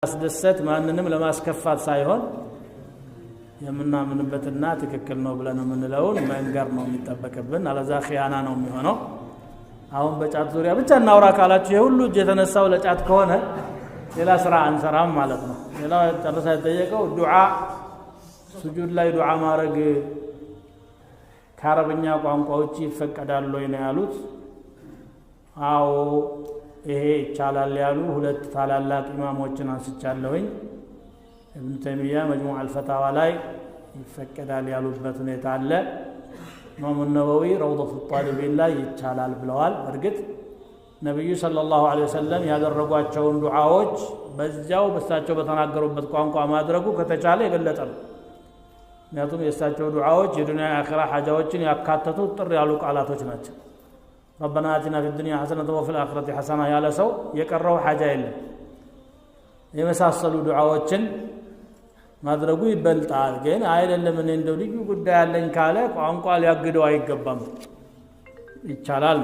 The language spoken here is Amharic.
አስደሰት ማንንም ለማስከፋት ሳይሆን የምናምንበትና ትክክል ነው ብለን የምንለውን መንገር ነው የሚጠበቅብን። አለዛ ኺያና ነው የሚሆነው። አሁን በጫት ዙሪያ ብቻ እናውራ ካላችሁ የሁሉ እጅ የተነሳው ለጫት ከሆነ ሌላ ስራ አንሰራም ማለት ነው። ሌላ ጨርሳ የተጠየቀው ዱዓ ስጁድ ላይ ዱዓ ማድረግ ከአረብኛ ቋንቋ ውጪ ይፈቀዳል ወይ ነው ያሉት። አዎ ይሄ ይቻላል ያሉ ሁለት ታላላቅ ኢማሞችን አንስቻለሁኝ። ኢብኑ ተይሚያ መጅሙዕ አልፈታዋ ላይ ይፈቀዳል ያሉበት ሁኔታ አለ። ኢማሙ ነወዊ ረውደቱ ጣሊቢን ላይ ይቻላል ብለዋል። እርግጥ ነብዩ ሰለላሁ ዐለይሂ ወሰለም ያደረጓቸውን ዱዓዎች በዚያው በእሳቸው በተናገሩበት ቋንቋ ማድረጉ ከተቻለ የበለጠ ነው። ምክንያቱም የእሳቸው ዱዓዎች የዱንያ አኺራ ሐጃዎችን ያካተቱ ጥር ያሉ ቃላቶች ናቸው። ربنا آتنا في الدنيا حسنة وفي الآخرة حسنة يا لسو يقرأوا حاجة إلا يمساسلوا دعاواتشن ما درجوا يبلطال ግን አይደለም እኔ እንደው ልዩ ጉዳይ አለኝ ካለ ቋንቋ ሊያግደው አይገባም ይቻላል።